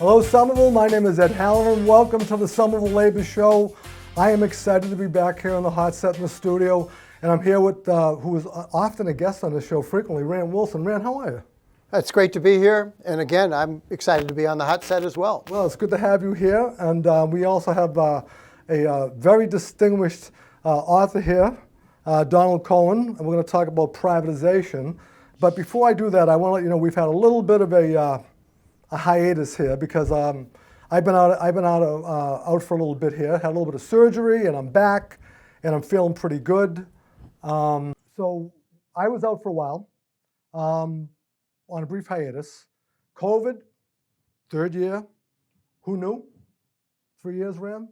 Hello, Somerville. My name is Ed Halloran. Welcome to the Somerville Labor Show. I am excited to be back here on the hot set in the studio, and I'm here with who is often a guest on the show frequently, Rand Wilson. Rand, how are you? It's great to be here, and again, I'm excited to be on the hot set as well. Well, it's good to have you here, and we also have a very distinguished author here, Donald Cohen, and we're going to talk about privatization. But before I do that, I want to let you know we've had a little bit of a hiatus here because I've been out for a little bit here. Had a little bit of surgery, and I'm back, and I'm feeling pretty good. So I was out for a while on a brief hiatus. COVID, third year. Who knew? 3 years, Ram.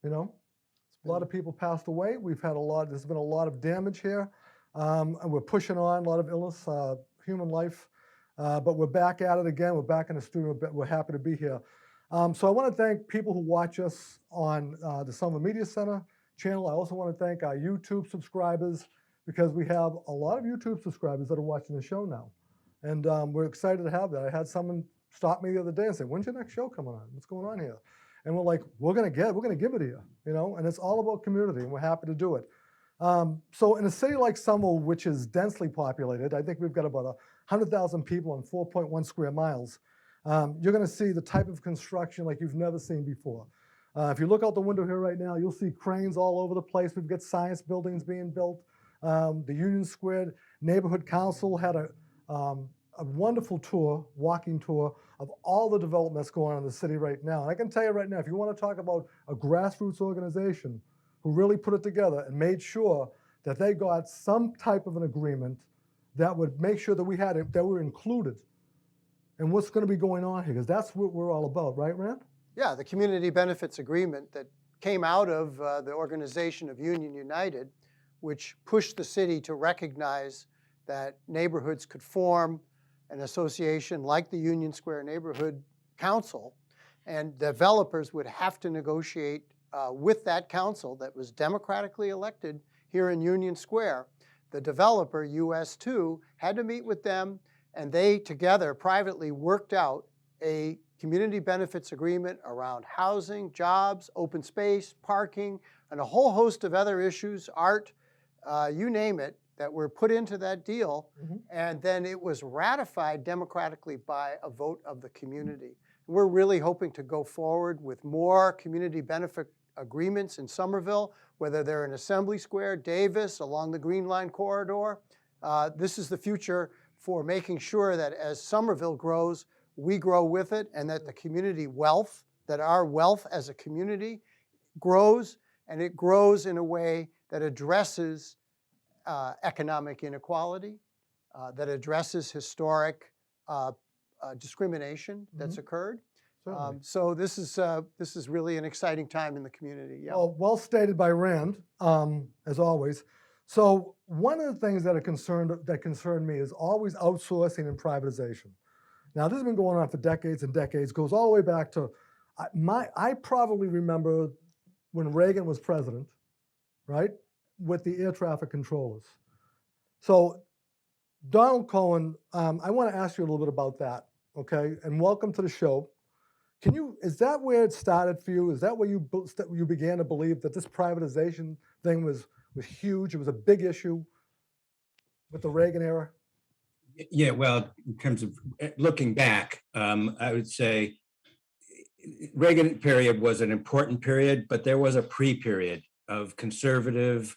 You know, a lot of people passed away. We've had there's been a lot of damage here, and we're pushing on a lot of illness, human life. But we're back at it again. We're back in the studio. We're happy to be here. So I want to thank people who watch us on the Somerville Media Center channel. I also want to thank our YouTube subscribers because we have a lot of YouTube subscribers that are watching the show now. And we're excited to have that. I had someone stop me the other day and say, "When's your next show coming on? What's going on here?" And we're like, we're gonna give it to you, you know. And it's all about community, and we're happy to do it. So in a city like Somerville, which is densely populated, I think we've got about 100,000 people on 4.1 square miles. You're going to see the type of construction like you've never seen before. If you look out the window here right now, you'll see cranes all over the place. We've got science buildings being built. The Union Square Neighborhood Council had a wonderful tour, walking tour of all the development that's going on in the city right now. And I can tell you right now, if you want to talk about a grassroots organization who really put it together and made sure that they got some type of an agreement that would make sure that that we're included in what's going to be going on here, because that's what we're all about, right, Rand? Yeah, the community benefits agreement that came out of the organization of Union United, which pushed the city to recognize that neighborhoods could form an association like the Union Square Neighborhood Council, and developers would have to negotiate with that council that was democratically elected here in Union Square. The developer, US2, had to meet with them, and they together privately worked out a community benefits agreement around housing, jobs, open space, parking, and a whole host of other issues, art, you name it, that were put into that deal. Mm-hmm. And then it was ratified democratically by a vote of the community. We're really hoping to go forward with more community benefit agreements in Somerville, whether they're in Assembly Square, Davis, along the Green Line corridor. This is the future for making sure that as Somerville grows, we grow with it, and that the community wealth, that our wealth as a community grows, and it grows in a way that addresses economic inequality, that addresses historic discrimination that's occurred. So this is really an exciting time in the community. Yeah. Well stated by Rand, as always. So one of the things that concerned me is always outsourcing and privatization. Now this has been going on for decades and decades. Goes all the way back to I probably remember when Reagan was president, right, with the air traffic controllers. So Donald Cohen, I want to ask you a little bit about that, okay? And welcome to the show. Is that where it started for you? Is that where you began to believe that this privatization thing was huge? It was a big issue with the Reagan era? Yeah, well, in terms of looking back, I would say Reagan period was an important period, but there was a pre-period of conservative,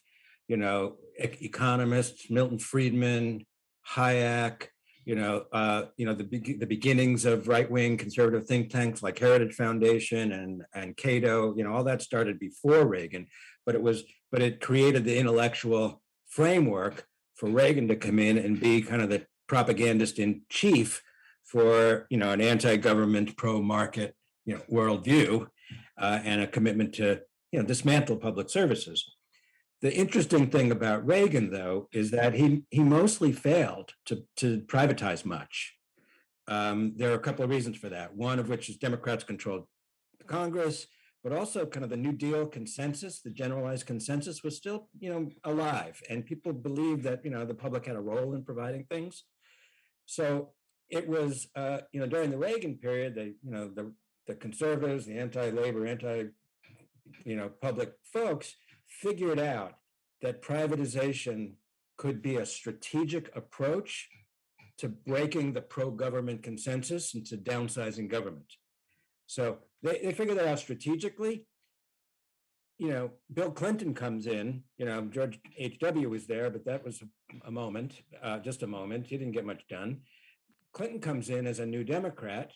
economists, Milton Friedman, Hayek, the beginnings of right-wing conservative think tanks like Heritage Foundation and Cato, all that started before Reagan, but it created the intellectual framework for Reagan to come in and be kind of the propagandist in chief for, an anti-government, pro-market, worldview, and a commitment to, dismantle public services. The interesting thing about Reagan, though, is that he mostly failed to privatize much. There are a couple of reasons for that. One of which is Democrats controlled Congress, but also kind of the New Deal consensus, the generalized consensus was still, alive, and people believed that, the public had a role in providing things. So it was, during the Reagan period, the the conservatives, the anti-labor, public folks figured out that privatization could be a strategic approach to breaking the pro-government consensus and to downsizing government. So they figured that out strategically. Bill Clinton comes in, George H.W. was there, but that was a moment, just a moment. He didn't get much done. Clinton comes in as a new Democrat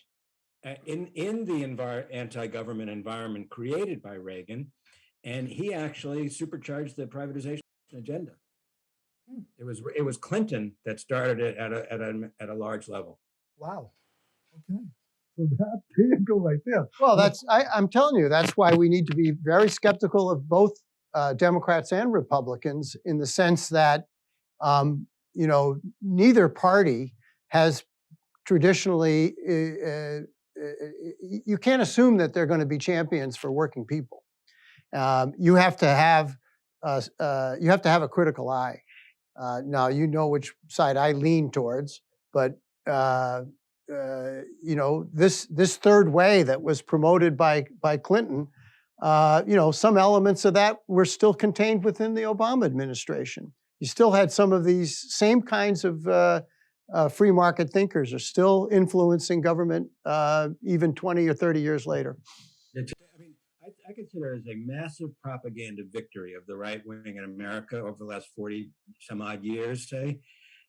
in the anti-government environment created by Reagan, and he actually supercharged the privatization agenda. It was Clinton that started it at a large level. Wow. Okay. So there you go right there. Well, I'm telling you, that's why we need to be very skeptical of both Democrats and Republicans, in the sense that, neither party has traditionally, you can't assume that they're going to be champions for working people. You have to have a critical eye. Now, you know which side I lean towards, but this third way that was promoted by Clinton, some elements of that were still contained within the Obama administration. You still had some of these same kinds of free market thinkers are still influencing government even 20 or 30 years later. I consider it as a massive propaganda victory of the right wing in America over the last 40 some odd years, say,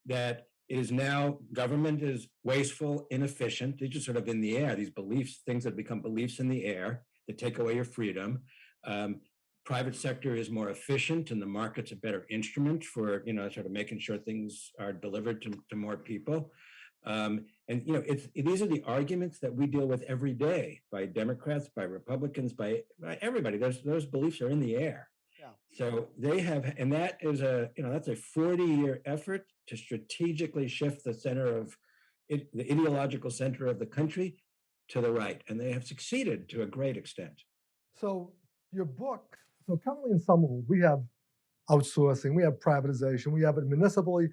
that it is now government is wasteful, inefficient. They're just sort of in the air, these beliefs, things that become beliefs in the air that take away your freedom. Private sector is more efficient, and the market's a better instrument for, sort of making sure things are delivered to more people. These are the arguments that we deal with every day by Democrats, by Republicans, by everybody. Those beliefs are in the air. Yeah. So they have, and that is that's a 40-year effort to strategically shift the center of the ideological center of the country to the right, and they have succeeded to a great extent. So your book, so currently in Somerville, we have outsourcing, we have privatization, we have it municipally.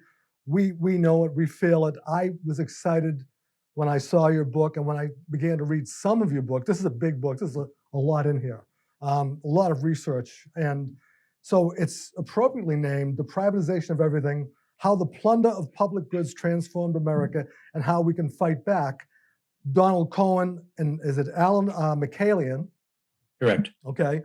We know it, we feel it. I was excited when I saw your book, and when I began to read some of your book. This is a big book. This is a lot in here, a lot of research. And so it's appropriately named The Privatization of Everything, How the Plunder of Public Goods Transformed America and How We Can Fight Back. Donald Cohen, and is it Allen Mikaelian? Correct. Okay.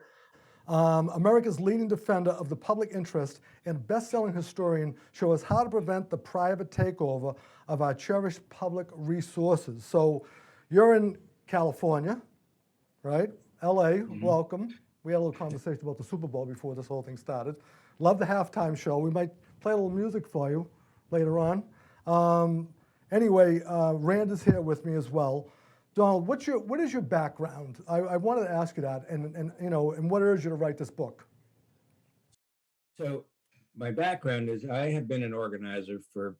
America's leading defender of the public interest and best-selling historian, show us how to prevent the private takeover of our cherished public resources. So you're in California, right? LA, welcome. We had a little conversation about the Super Bowl before this whole thing started. Love the halftime show. We might play a little music for you later on. Anyway, Rand is here with me as well. Donald, what is your background? I wanted to ask you that, and what urged you to write this book? So my background is I have been an organizer for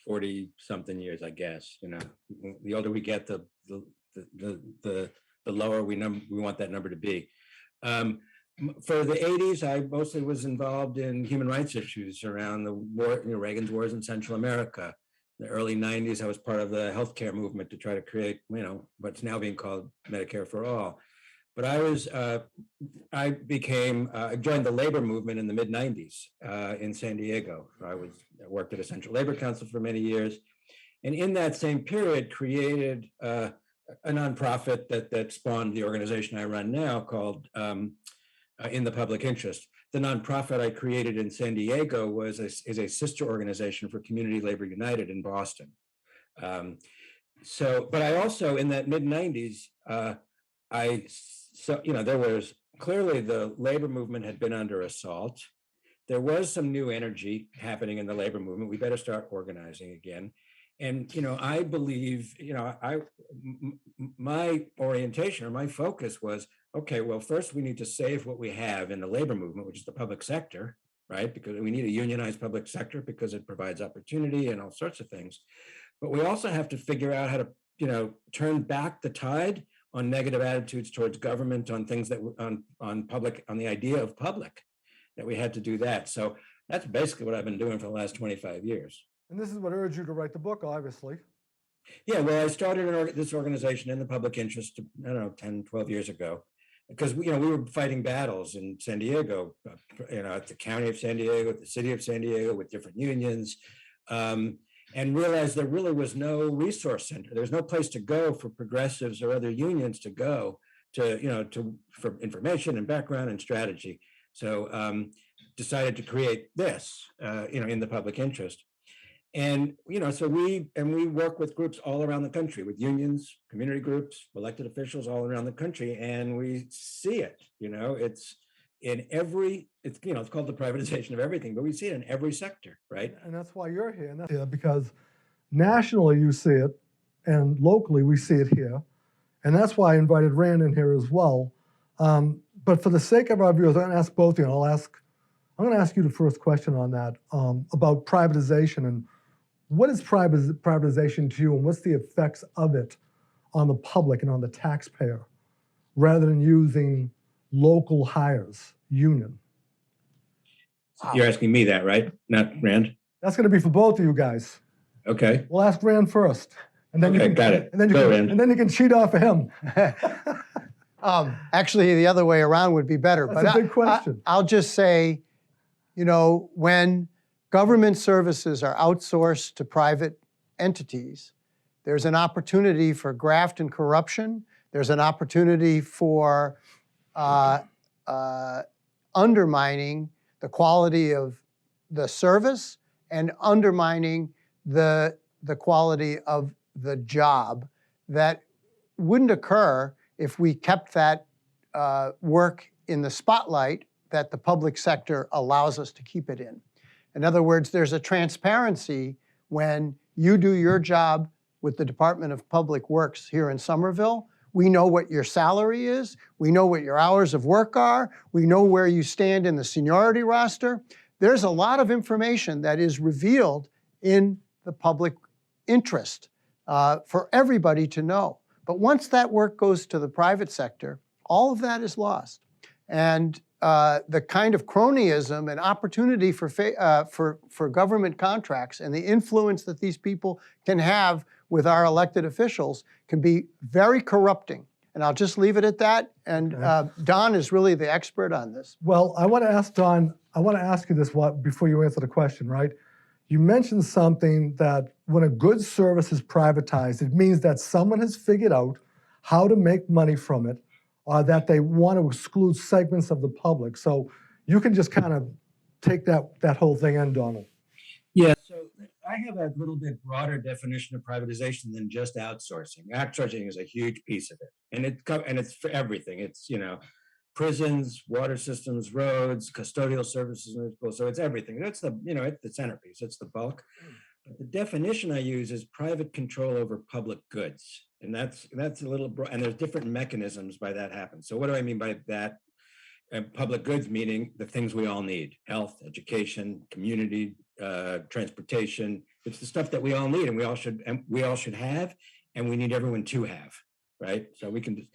40-something years, I guess. The older we get, the lower we want that number to be. For the 80s, I mostly was involved in human rights issues around the war, Reagan's wars in Central America. In the early 90s, I was part of the healthcare movement to try to create, what's now being called Medicare for All. But I joined the labor movement in the mid 90s in San Diego. I worked at a Central Labor Council for many years. And in that same period, created a nonprofit that spawned the organization I run now called In the Public Interest. The nonprofit I created in San Diego is a sister organization for Community Labor United in Boston. But I also, in that mid 90s, there was clearly the labor movement had been under assault. There was some new energy happening in the labor movement. We better start organizing again. And, I believe, my orientation or my focus was, okay, well, first we need to save what we have in the labor movement, which is the public sector, right? Because we need a unionized public sector because it provides opportunity and all sorts of things. But we also have to figure out how to, turn back the tide on negative attitudes towards government, on things that on the idea of public, that we had to do that. So that's basically what I've been doing for the last 25 years. And this is what urged you to write the book, obviously. Yeah, well, I started this organization in the public interest, I don't know, 10, 12 years ago, because we were fighting battles in San Diego, at the county of San Diego, at the city of San Diego, with different unions, and realized there really was no resource center. There was no place to go for progressives or other unions to go for information and background and strategy. So decided to create this, in the public interest. And so we work with groups all around the country, with unions, community groups, elected officials all around the country, and we see it. It's in every. It's called the privatization of everything, but we see it in every sector, right? And that's why you're here, and that's here because nationally you see it, and locally we see it here, and that's why I invited Rand in here as well. But for the sake of our viewers, I'm going to ask both of you. I'm going to ask you the first question on that about privatization, and what is privatization to you, and what's the effects of it on the public and on the taxpayer, rather than using local hires, union? You're asking me that, right? Not Rand? That's going to be for both of you guys. Okay. We'll ask Rand first, and then Okay, got it. And then you can cheat off of him. Actually, the other way around would be better. That's a big question. I'll just say, when government services are outsourced to private entities, there's an opportunity for graft and corruption. There's an opportunity for undermining the quality of the service and undermining the quality of the job that wouldn't occur if we kept that work in the spotlight that the public sector allows us to keep it in. In other words, there's a transparency when you do your job with the Department of Public Works here in Somerville. We know what your salary is. We know what your hours of work are. We know where you stand in the seniority roster. There's a lot of information that is revealed in the public interest for everybody to know. But once that work goes to the private sector, all of that is lost. And the kind of cronyism and opportunity for government contracts and the influence that these people can have with our elected officials can be very corrupting. And I'll just leave it at that. And Don is really the expert on this. Well, I want to ask Don, I want to ask you this before you answer the question, right? You mentioned something that when a good service is privatized, it means that someone has figured out how to make money from it, or that they want to exclude segments of the public. So you can just kind of take that whole thing in, Donald. Yeah, so I have a little bit broader definition of privatization than just outsourcing. Outsourcing is a huge piece of it, and it's for everything. It's prisons, water systems, roads, custodial services, so it's everything. That's it's the centerpiece. It's the bulk. But the definition I use is private control over public goods, and that's a little broad. And there's different mechanisms by that happens. So what do I mean by that? Public goods meaning the things we all need: health, education, community, transportation. It's the stuff that we all need, and we all should have, and we need everyone to have, right? So we can,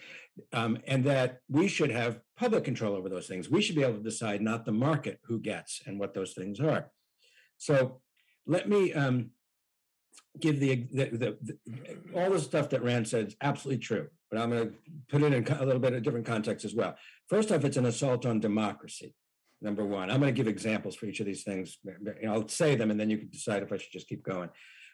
and that we should have public control over those things. We should be able to decide, not the market, who gets and what those things are. So let me give all the stuff that Rand said is absolutely true, but I'm going to put it in a little bit of different context as well. First off, it's an assault on democracy. Number one, I'm going to give examples for each of these things. I'll say them, and then you can decide if I should just keep going.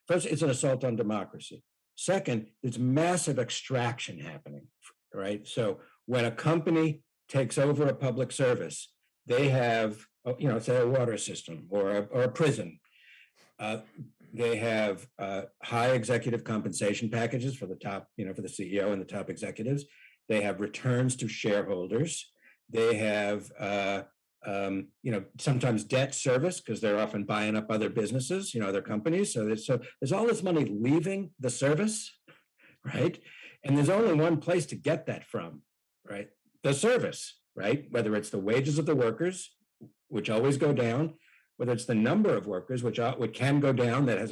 First, it's an assault on democracy. Second, there's massive extraction happening, right? So when a company takes over a public service, they have, say a water system or a prison. They have high executive compensation packages for the top, for the CEO and the top executives. They have returns to shareholders. They have, sometimes debt service, because they're often buying up other businesses, other companies. So there's all this money leaving the service, right? And there's only one place to get that from, right? The service, right? Whether it's the wages of the workers, which always go down, whether it's the number of workers, which can go down, that has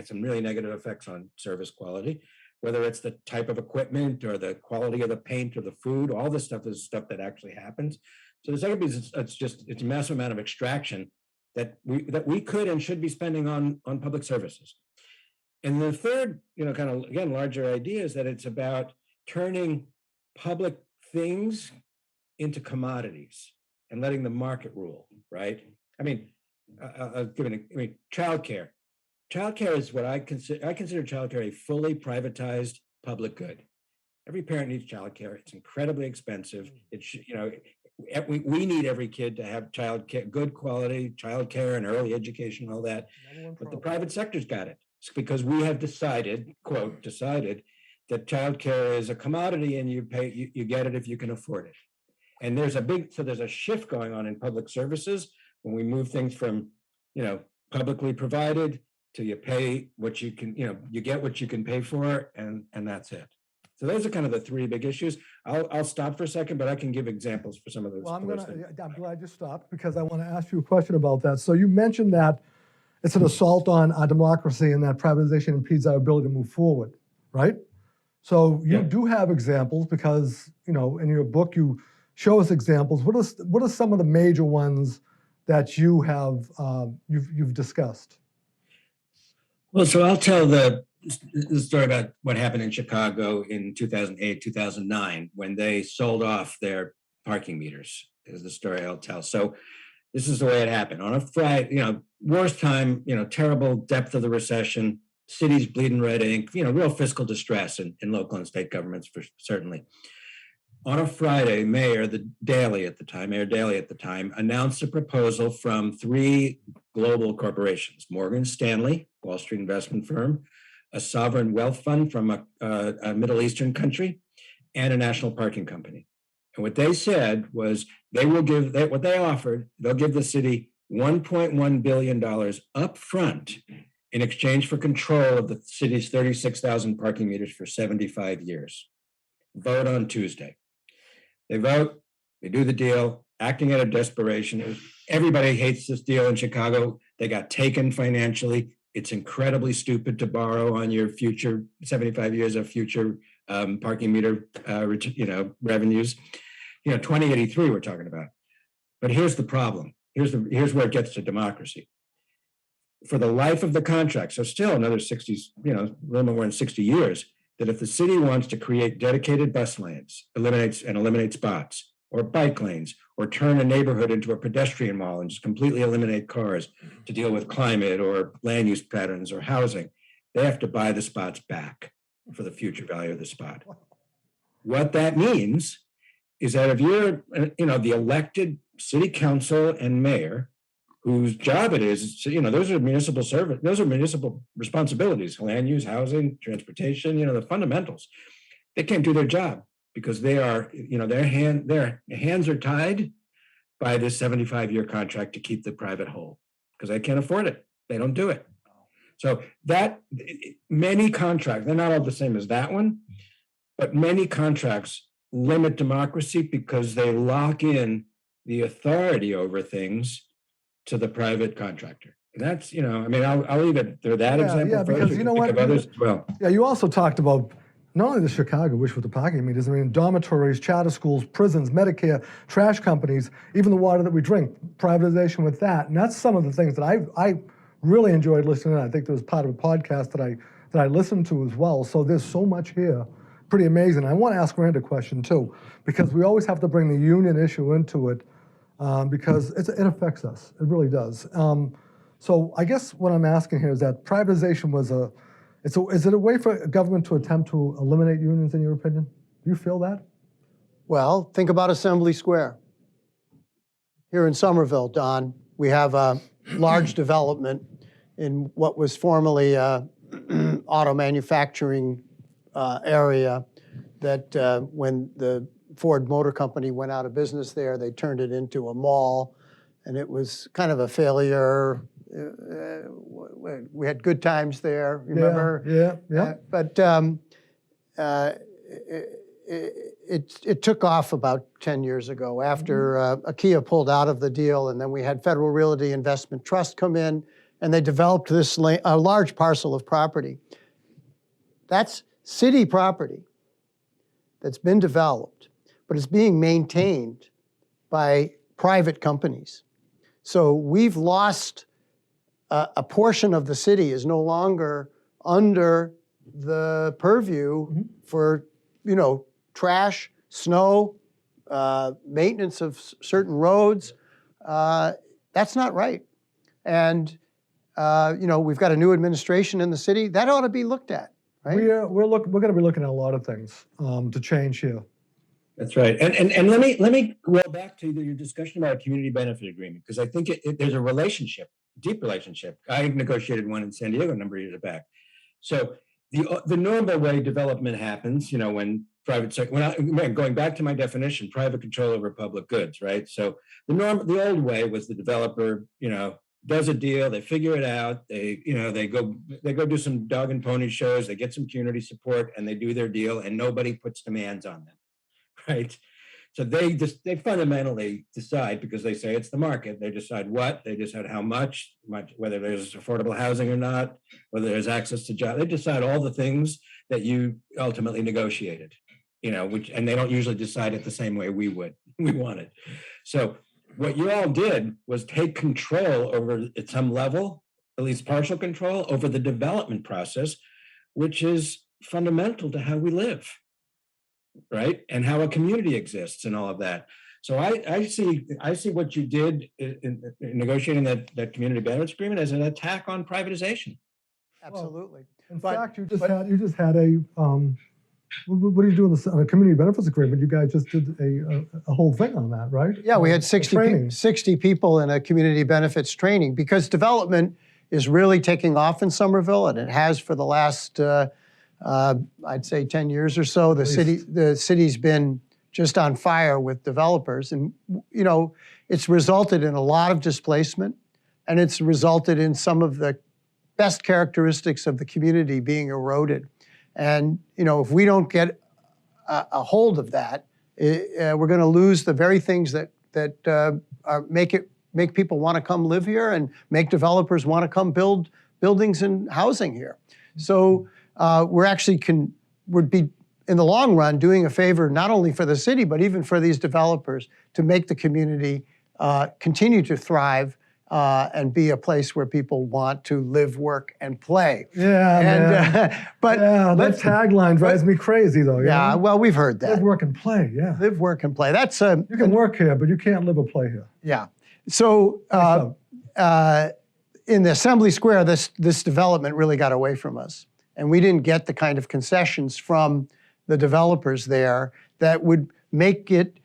some really negative effects on service quality, whether it's the type of equipment or the quality of the paint or the food, all this stuff is stuff that actually happens. So the second piece, it's a massive amount of extraction that we could and should be spending on public services. And the third, kind of, again, larger idea is that it's about turning public things into commodities and letting the market rule, right? I mean, childcare. Childcare is what I consider childcare a fully privatized public good. Every parent needs childcare. It's incredibly expensive. We need every kid to have childcare, good quality childcare and early education, all that. But the private sector's got it. It's because we have decided, quote, decided that childcare is a commodity and you get it if you can afford it. And there's a shift going on in public services when we move things from, publicly provided to you pay what you can, you get what you can pay for, and that's it. So those are kind of the three big issues. I'll stop for a second, but I can give examples for some of those. Well, I'm glad you stopped because I want to ask you a question about that. So you mentioned that it's an assault on our democracy and that privatization impedes our ability to move forward, right? So you do have examples because, in your book you show us examples. What are some of the major ones that you have you've discussed? Well, so I'll tell the story about what happened in Chicago in 2008, 2009, when they sold off their parking meters, is the story I'll tell. So this is the way it happened. On a Friday, worst time, terrible depth of the recession, cities bleeding red ink, real fiscal distress in local and state governments, for certainly. On a Friday, Mayor Daley at the time, announced a proposal from three global corporations: Morgan Stanley, Wall Street investment firm, a sovereign wealth fund from a Middle Eastern country, and a national parking company. And what they said was they'll give the city $1.1 billion up front in exchange for control of the city's 36,000 parking meters for 75 years. Vote on Tuesday. They vote, they do the deal, acting out of desperation. Everybody hates this deal in Chicago. They got taken financially. It's incredibly stupid to borrow on your future 75 years of future parking meter, revenues. 2083 we're talking about. But here's the problem. Here's where it gets to democracy. For the life of the contract, so still another 60, a little more than 60 years, that if the city wants to create dedicated bus lanes, eliminate spots, or bike lanes, or turn a neighborhood into a pedestrian mall and just completely eliminate cars to deal with climate or land use patterns or housing, they have to buy the spots back for the future value of the spot. What that means is that if you're, the elected city council and mayor, whose job it is, those are municipal service, those are municipal responsibilities: land use, housing, transportation, the fundamentals. They can't do their job because they are, their hands are tied by this 75-year contract to keep the private whole because they can't afford it. They don't do it. So that many contracts, they're not all the same as that one, but many contracts limit democracy because they lock in the authority over things to the private contractor. And that's, I'll leave it to that example. Yeah, because you know what? Others as well. Yeah, you also talked about not only the Chicago issue with the parking meters, dormitories, charter schools, prisons, Medicare, trash companies, even the water that we drink, privatization with that. And that's some of the things that I really enjoyed listening to. I think there was part of a podcast that I listened to as well. So there's so much here. Pretty amazing. I want to ask Rand a question too, because we always have to bring the union issue into it. Because it affects us. It really does. So I guess what I'm asking here is that privatization is it a way for government to attempt to eliminate unions, in your opinion? Do you feel that? Well, think about Assembly Square. Here in Somerville, Don, we have a large development in what was formerly auto manufacturing area that when the Ford Motor Company went out of business there, they turned it into a mall, and it was kind of a failure. We had good times there, remember? Yeah. But it took off about 10 years ago after IKEA pulled out of the deal, and then we had Federal Realty Investment Trust come in, and they developed this a large parcel of property. That's city property that's been developed, but it's being maintained by private companies. So we've lost a portion of the city is no longer under the purview for, trash, snow, maintenance of certain roads. That's not right. And, we've got a new administration in the city. That ought to be looked at, right? We're going to be looking at a lot of things to change here. That's right. And let me go back to your discussion about a community benefit agreement, because I think there's a relationship, deep relationship. I negotiated one in San Diego a number of years back. So the normal way development happens, when going back to my definition, private control over public goods, right? So the old way was the developer, does a deal, they figure it out, they go do some dog and pony shows, they get some community support, and they do their deal, and nobody puts demands on them, right? So they fundamentally decide, because they say it's the market. They decide they decide how much, whether there's affordable housing or not, whether there's access to jobs. They decide all the things that you ultimately negotiated, and they don't usually decide it the same way we wanted. So what you all did was take control over, at some level, at least partial control over the development process, which is fundamental to how we live, right? And how a community exists and all of that. So I see what you did in negotiating that community benefits agreement as an attack on privatization. Absolutely. In fact, you just had a what are you doing on a community benefits agreement? You guys just did a whole thing on that, right? Yeah, we had 60 people in a community benefits training, because development is really taking off in Somerville, and it has for the last I'd say 10 years or so. The city's been just on fire with developers, and it's resulted in a lot of displacement, and it's resulted in some of the best characteristics of the community being eroded. And if we don't get a hold of that, we're going to lose the very things that make people want to come live here and make developers want to come build buildings and housing here. So would be in the long run doing a favor not only for the city but even for these developers to make the community continue to thrive and be a place where people want to live, work, and play. Yeah, man. That tagline drives me crazy, though. Yeah, well, we've heard that. Live, work, and play. Yeah. Live, work, and play. That's you can work here, but you can't live or play here. Yeah. So in the Assembly Square, this development really got away from us, and we didn't get the kind of concessions from the developers there that would make it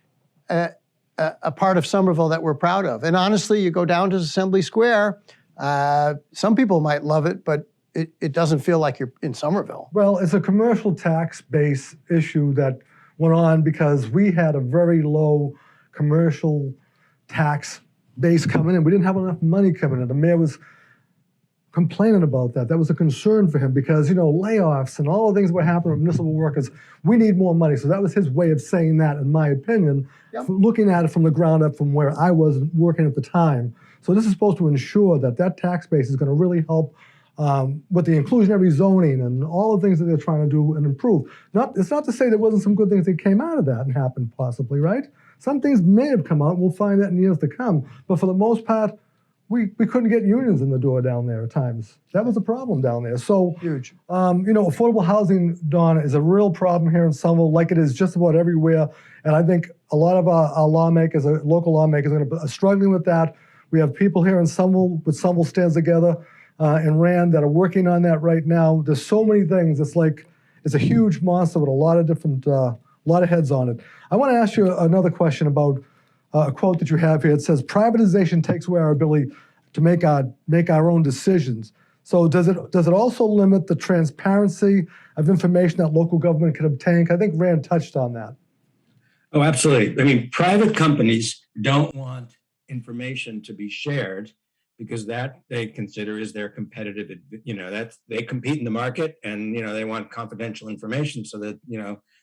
a part of Somerville that we're proud of. And honestly, you go down to Assembly Square, some people might love it, but it doesn't feel like you're in Somerville. Well, it's a commercial tax base issue that went on because we had a very low commercial tax base coming in. We didn't have enough money coming in. The mayor was complaining about that. That was a concern for him because, layoffs and all the things that were happening with municipal workers, we need more money. So that was his way of saying that, in my opinion, looking at it from the ground up from where I was working at the time. So this is supposed to ensure that tax base is going to really help with the inclusionary zoning and all the things that they're trying to do and improve. It's not to say there wasn't some good things that came out of that and happened possibly, right? Some things may have come out. We'll find that in years to come. But for the most part, we couldn't get unions in the door down there at times. That was a problem down there. So, huge. Affordable housing, Don, is a real problem here in Somerville, like it is just about everywhere. And I think a lot of our lawmakers, local lawmakers, are struggling with that. We have people here in Somerville with Somerville Stands Together and Rands that are working on that right now. There's so many things. It's a huge monster with a lot of different, lot of heads on it. I want to ask you another question about a quote that you have here. It says, privatization takes away our ability to make our own decisions. So does it also limit the transparency of information that local government can obtain? I think Rand touched on that. Oh, absolutely. I mean, private companies don't want information to be shared because that they consider is their competitive, they compete in the market and, they want confidential information so that,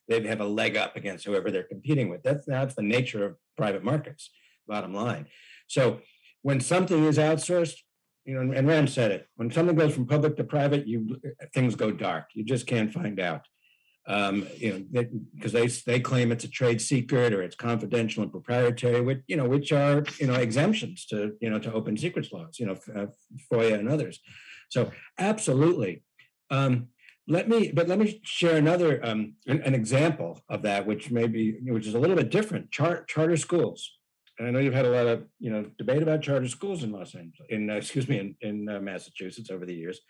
they have a leg up against whoever they're competing with. That's the nature of private markets, bottom line. So when something is outsourced, and Rand said it, when something goes from public to private, things go dark. You just can't find out. Because they claim it's a trade secret or it's confidential and proprietary, which are exemptions to open secrets laws, FOIA and others. So absolutely, Let me share another an example of that, which which is a little bit different. Charter schools. And I know you've had a lot of debate about charter schools in Los Angeles, in Massachusetts over the years.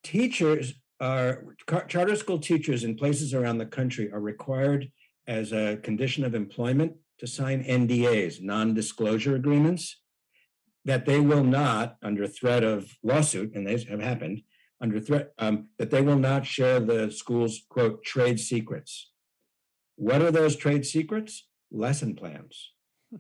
Charter school teachers in places around the country are required as a condition of employment to sign NDAs, non-disclosure agreements, that they will not, under threat of lawsuit, and these have happened, under threat, that they will not share the school's, quote, trade secrets. What are those trade secrets? Lesson plans,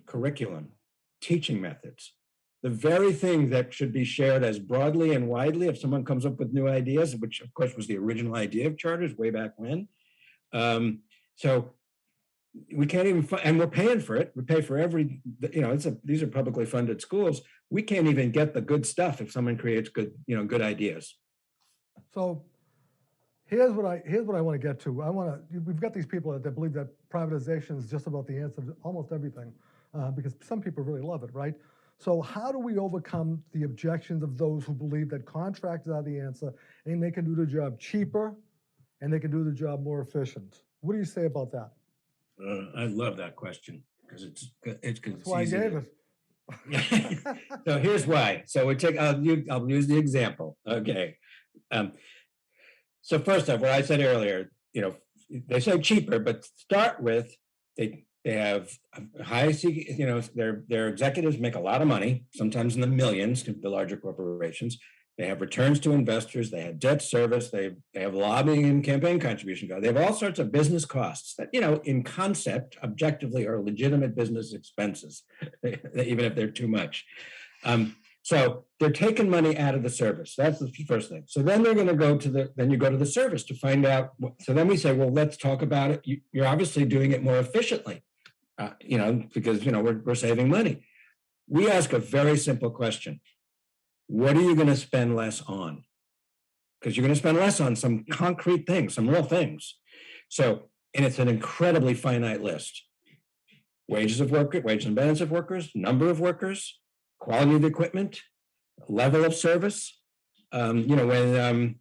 curriculum, teaching methods, the very thing that should be shared as broadly and widely if someone comes up with new ideas, which of course was the original idea of charters way back when. So we can't even, and we're paying for it. We pay for every, these are publicly funded schools. We can't even get the good stuff if someone creates good ideas. So here's what I want to get to. We've got these people that believe that privatization is just about the answer to almost everything, because some people really love it, right? So how do we overcome the objections of those who believe that contracts are the answer and they can do the job cheaper and they can do the job more efficient? What do you say about that? I love that question because it's That's why I gave it. So here's why. So I'll use the example. Okay. So first off, what I said earlier, they say cheaper, but start with they have high, their executives make a lot of money, sometimes in the millions, the larger corporations. They have returns to investors. They have debt service. They have lobbying and campaign contribution. They have all sorts of business costs that, in concept, objectively, are legitimate business expenses, even if they're too much. So they're taking money out of the service. That's the first thing. So then they're going to go to then you go to the service to find out. So then we say, well, let's talk about it. You're obviously doing it more efficiently, because, we're saving money. We ask a very simple question. What are you going to spend less on? Because you're going to spend less on some concrete things, some real things. So, and it's an incredibly finite list. Wages and benefits of workers, number of workers, quality of equipment, level of service. When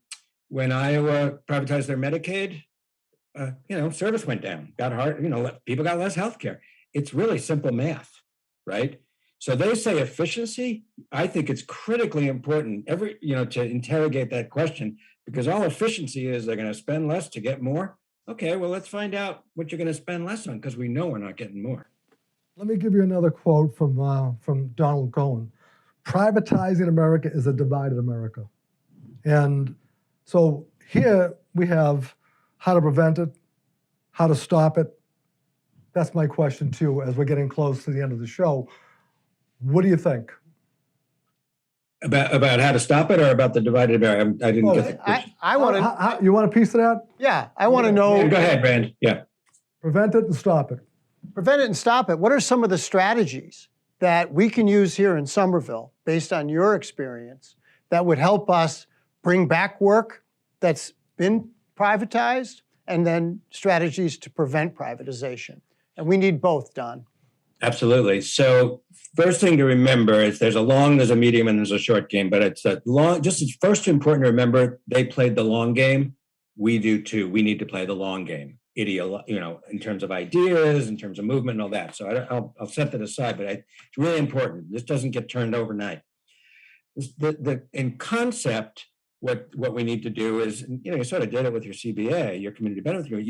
Iowa privatized their Medicaid, service went down, got hard, people got less health care. It's really simple math, right? So they say efficiency. I think it's critically important to interrogate that question, because all efficiency is they're going to spend less to get more. Okay, well, let's find out what you're going to spend less on, because we know we're not getting more. Let me give you another quote from Donald Cohen. Privatizing America is a divided America. And so here we have how to prevent it, how to stop it. That's my question to you as we're getting close to the end of the show. What do you think? About how to stop it, or about the divided America? I didn't get the question. I want to. You want a piece of that? Yeah, I want to know. Go ahead, Rand. Yeah. Prevent it and stop it. Prevent it and stop it. What are some of the strategies that we can use here in Somerville, based on your experience, that would help us bring back work that's been privatized, and then strategies to prevent privatization? And we need both, Don. Absolutely. So first thing to remember is there's a long, there's a medium, and there's a short game, but it's a long, just it's first important to remember they played the long game. We do too. We need to play the long game, in terms of ideas, in terms of movement and all that. So I'll set that aside, but it's really important. This doesn't get turned overnight. In concept, what we need to do is, you sort of did it with your CBA, your community benefit group.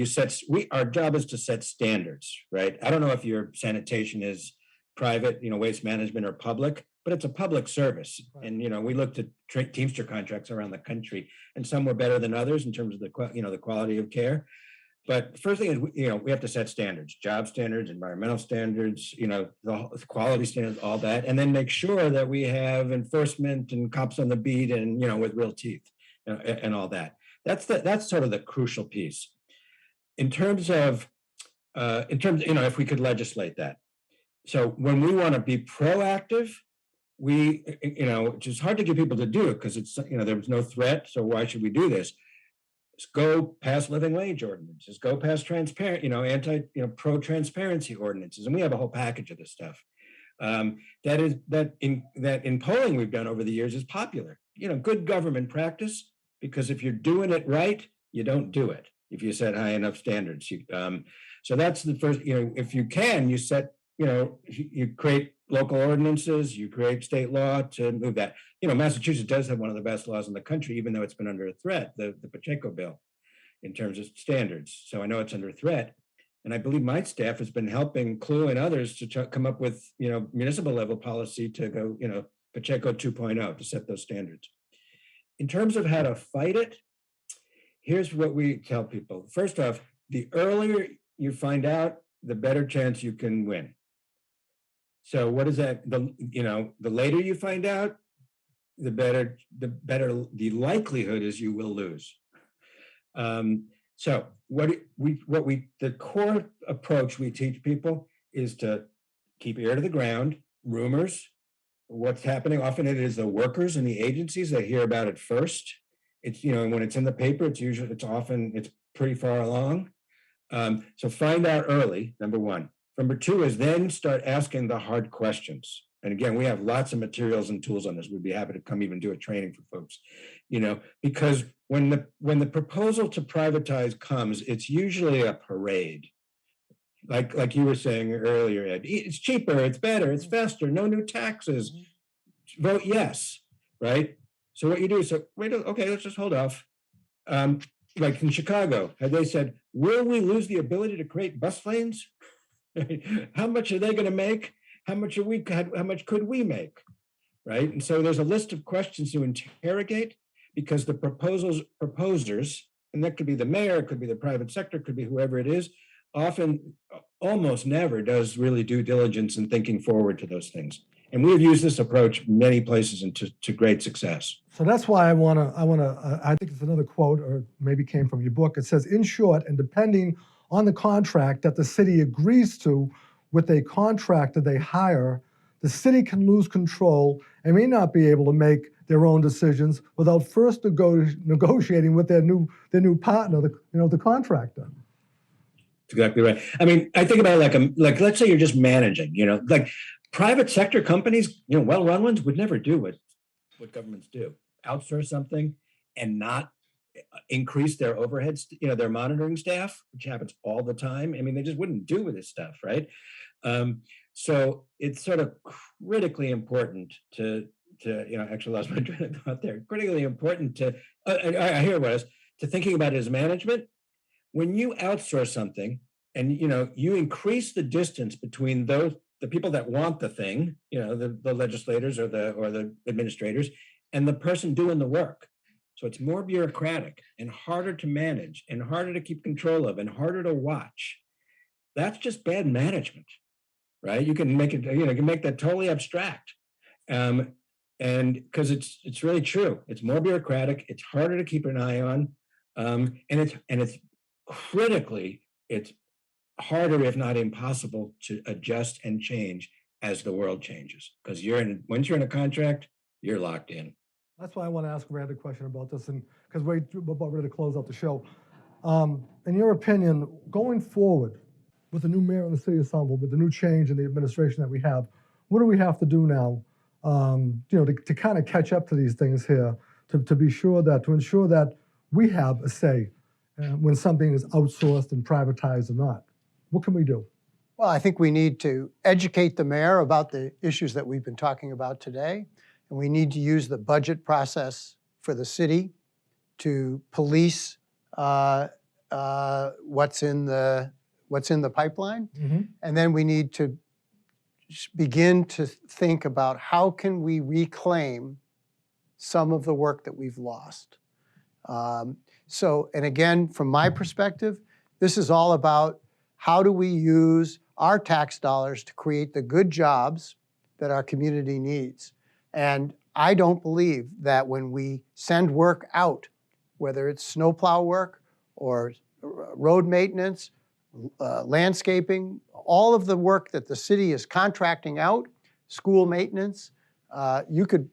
Our job is to set standards, right? I don't know if your sanitation is private, waste management, or public, but it's a public service. Right. And, we looked at Teamster contracts around the country, and some were better than others in terms of the quality of care. But first thing is, we have to set standards, job standards, environmental standards, the quality standards, all that, and then make sure that we have enforcement and cops on the beat and, with real teeth, and all that. That's sort of the crucial piece. In terms of, if we could legislate that. So when we want to be proactive, which is hard to get people to do it because it's, there was no threat. So why should we do this? Go past living wage ordinances, go past transparent, pro-transparency ordinances, and we have a whole package of this stuff. That in polling we've done over the years is popular. Good government practice. because if you're doing it right, you don't do it. If you set high enough standards, so that's the first. If you can, you set. You create local ordinances, you create state law to move that. Massachusetts does have one of the best laws in the country, even though it's been under a threat, the Pacheco bill, in terms of standards. So I know it's under threat. And I believe my staff has been helping Clue and others to come up with, municipal level policy to go, Pacheco 2.0 to set those standards. In terms of how to fight it, here's what we tell people. First off, the earlier you find out, the better chance you can win. So what is that? The later you find out, the better the likelihood is you will lose. So the core approach we teach people is to keep ear to the ground, rumors, what's happening. Often it is the workers and the agencies that hear about it first. It's, when it's in the paper, it's pretty far along. So find out early, number one. Number two is then start asking the hard questions. And again, we have lots of materials and tools on this. We'd be happy to come even do a training for folks, because when the proposal to privatize comes, it's usually a parade. Like you were saying earlier, Ed, it's cheaper, it's better, it's faster, no new taxes, vote yes, right? So what you do is, okay, let's just hold off. Like in Chicago, had they said, will we lose the ability to create bus lanes? How much are they going to make? How much could we make? Right? And so there's a list of questions to interrogate, because the proposers, and that could be the mayor, it could be the private sector, it could be whoever it is, often, almost never does really due diligence in thinking forward to those things. And we have used this approach many places and to great success. So that's why I think it's another quote, or maybe came from your book. It says, in short, and depending on the contract that the city agrees to with a contractor they hire, the city can lose control and may not be able to make their own decisions without first negotiating with their new partner, the contractor. That's exactly right. I mean, I think about like let's say you're just managing, like private sector companies, well-run ones would never do what governments do. Outsource something and not increase their overheads, their monitoring staff, which happens all the time. I mean, they just wouldn't do this stuff, right? So it's sort of critically important to actually lost my train of thought there. Critically important to, I hear what it is, to thinking about it as management. When you outsource something and, you increase the distance between the people that want the thing, the legislators or the administrators, and the person doing the work. So it's more bureaucratic and harder to manage and harder to keep control of and harder to watch. That's just bad management, right? You can make it, you can make that totally abstract. And because it's really true. It's more bureaucratic, it's harder to keep an eye on. And it's critically, it's harder, if not impossible, to adjust and change as the world changes. Because once you're in a contract, you're locked in. That's why I want to ask Rand a question about this, and because we're about ready to close out the show. In your opinion, going forward with the new mayor in the city of Somerville, with the new change in the administration that we have, what do we have to do now, to kind of catch up to these things here, to ensure that we have a say when something is outsourced and privatized or not? What can we do? Well, I think we need to educate the mayor about the issues that we've been talking about today. And we need to use the budget process for the city to police what's in the pipeline. Mm-hmm. And then we need to begin to think about how can we reclaim some of the work that we've lost. And again, from my perspective, this is all about how do we use our tax dollars to create the good jobs that our community needs. And I don't believe that when we send work out, whether it's snowplow work or road maintenance, landscaping, all of the work that the city is contracting out, school maintenance, you could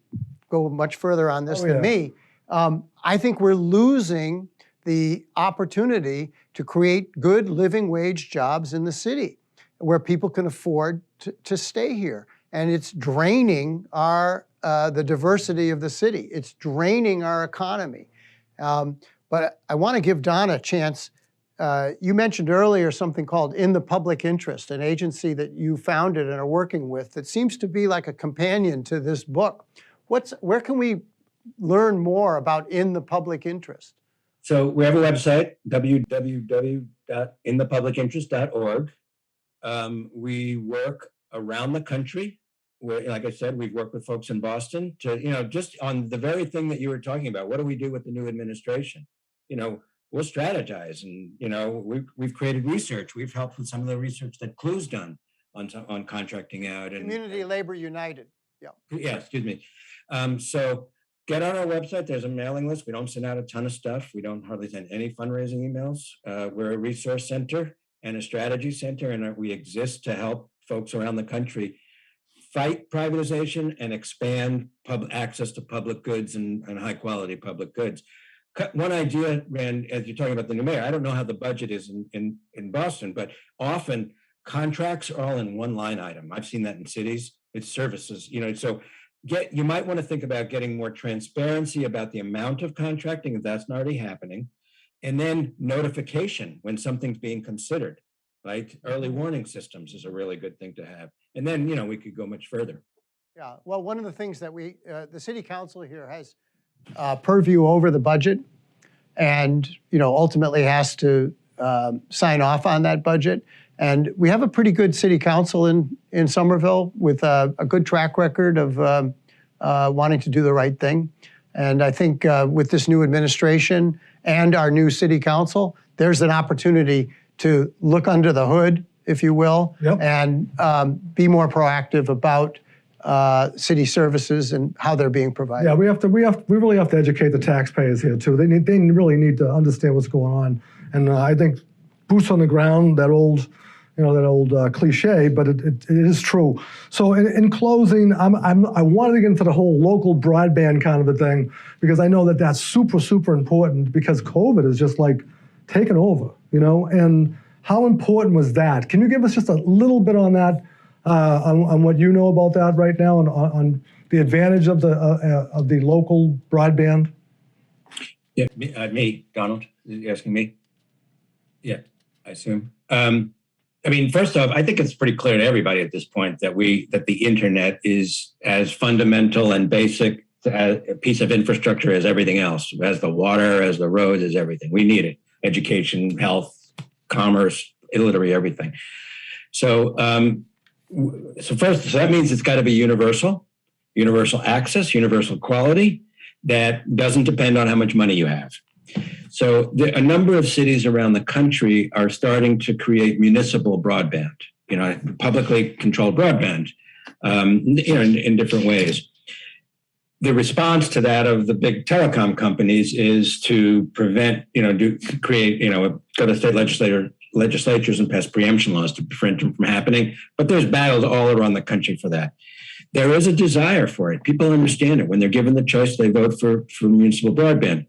go much further on this than me. I think we're losing the opportunity to create good living wage jobs in the city where people can afford to stay here. And it's draining the diversity of the city. It's draining our economy. But I want to give Don a chance. You mentioned earlier something called In the Public Interest, an agency that you founded and are working with that seems to be like a companion to this book. Where can we learn more about In the Public Interest? So we have a website, www.inthepublicinterest.org. We work around the country. Where, like I said, we've worked with folks in Boston to, just on the very thing that you were talking about. What do we do with the new administration? We'll strategize, and we've created research. We've helped with some of the research that Clue's done on contracting out and Community Labor United. Yeah, excuse me. So get on our website. There's a mailing list. We don't send out a ton of stuff. We don't hardly send any fundraising emails. We're a resource center and a strategy center, and we exist to help folks around the country fight privatization and expand access to public goods and high quality public goods. One idea, Rand, as you're talking about the new mayor, I don't know how the budget is in Boston, but often contracts are all in one line item. I've seen that in cities. It's services, so you might want to think about getting more transparency about the amount of contracting, if that's not already happening, and then notification when something's being considered. Right? Early warning systems is a really good thing to have. And then, we could go much further. Yeah, well, one of the things that the city council here has purview over the budget and, ultimately has to sign off on that budget. And we have a pretty good city council in Somerville with a good track record of wanting to do the right thing. And I think with this new administration and our new city council, there's an opportunity to look under the hood, if you will, Yep. and be more proactive about city services and how they're being provided. Yeah, we really have to educate the taxpayers here too. They really need to understand what's going on. And I think boots on the ground, that old cliche, but it is true. So in closing, I wanted to get into the whole local broadband kind of a thing because I know that that's super, super important because COVID is just like taken over, and how important was that? Can you give us just a little bit on that, on what you know about that right now, and on the advantage of the local broadband? Yeah, me, Donald, you asking me? Yeah, I assume. First off, I think it's pretty clear to everybody at this point that the internet is as fundamental and basic a piece of infrastructure as everything else, as the water, as the roads, as everything. We need it. Education, health, commerce, literally everything. So that means it's got to be universal access, universal quality that doesn't depend on how much money you have. So a number of cities around the country are starting to create municipal broadband, publicly controlled broadband, in different ways. The response to that of the big telecom companies is to prevent, go to state legislatures and pass preemption laws to prevent them from happening. But there's battles all around the country for that. There is a desire for it. People understand it. When they're given the choice, they vote for municipal broadband.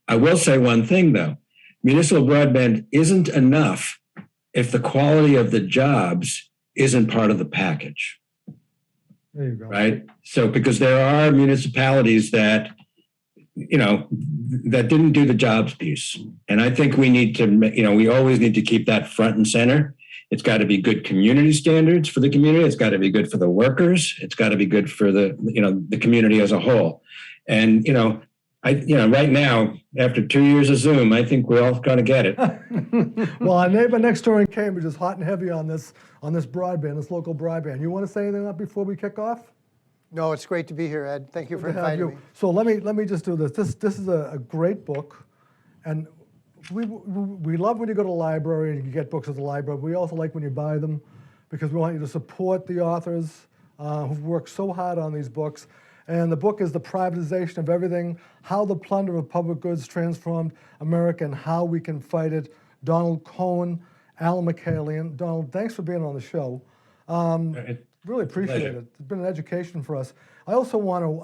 I will say one thing, though. Municipal broadband isn't enough if the quality of the jobs isn't part of the package. There you go. Right? So, because there are municipalities that, that didn't do the jobs piece. And I think we need to, we always need to keep that front and center. It's got to be good community standards for the community. It's got to be good for the workers. It's got to be good for the community as a whole. And, right now, after 2 years of Zoom, I think we're all going to get it. Well, our neighbor next door in Cambridge is hot and heavy on this broadband, this local broadband. You want to say anything before we kick off? No, it's great to be here, Ed. Thank you for inviting me. So let me just do this. This is a great book, and we love when you go to the library and you get books at the library. We also like when you buy them because we want you to support the authors who've worked so hard on these books. And the book is The Privatization of Everything, How the Plunder of Public Goods Transformed America and How We Can Fight It. Donald Cohen, Allen Mikaelian. Donald, thanks for being on the show. Really appreciate it. It's been an education for us. I also want to,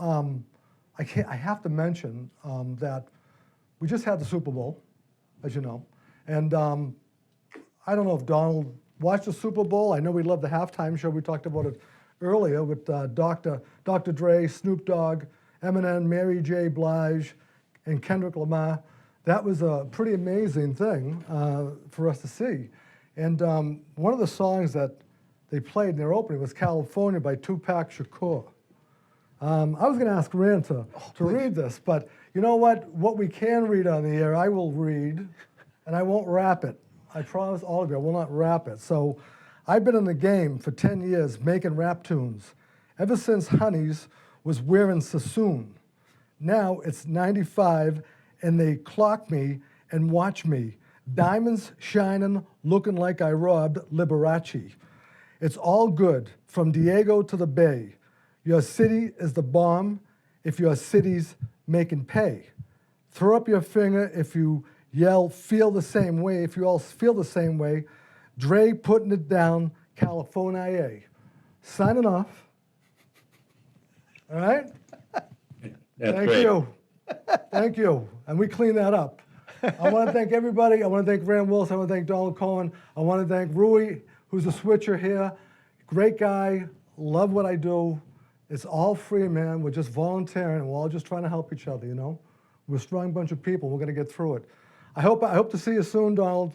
I have to mention that we just had the Super Bowl, as you know. And I don't know if Donald watched the Super Bowl. I know we love the halftime show. We talked about it earlier with Dr. Dre, Snoop Dogg, Eminem, Mary J. Blige, and Kendrick Lamar. that was a pretty amazing thing for us to see. And one of the songs that they played in their opening was California by Tupac Shakur. I was going to ask Rand to read this, but you know what? What we can read on the air, I will read, and I won't rap it. I promise all of you, I will not rap it. So I've been in the game for 10 years making rap tunes, ever since Honeys was wearing Sassoon. Now it's 95, and they clock me and watch me. Diamonds shining, looking like I robbed Liberace. It's all good, from Diego to the Bay. Your city is the bomb if your city's making pay. Throw up your finger if you yell, feel the same way. If you all feel the same way, Dre putting it down, California. Signing off. All right? That's Thank great. you. Thank you. And we clean that up. I want to thank everybody. I want to thank Rand Wilson. I want to thank Donald Cohen. I want to thank Rui, who's a switcher here. Great guy. Love what I do. It's all free, man. We're just volunteering, and we're all just trying to help each other, you know? We're a strong bunch of people. We're going to get through it. I hope to see you soon, Donald.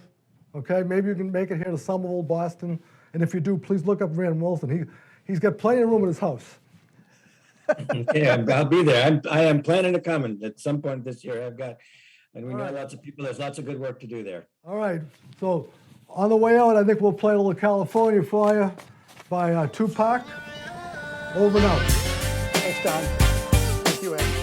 Okay? Maybe you can make it here to Somerville, Boston. And if you do, please look up Rand Wilson. He's got plenty of room in his house. Okay, I'll be there. I am planning to come at some point this year. And we know lots of people. There's lots of good work to do there. All right. So on the way out, I think we'll play a little California for you by Tupac. Over and out. Thanks, Don. Thank you, Ed.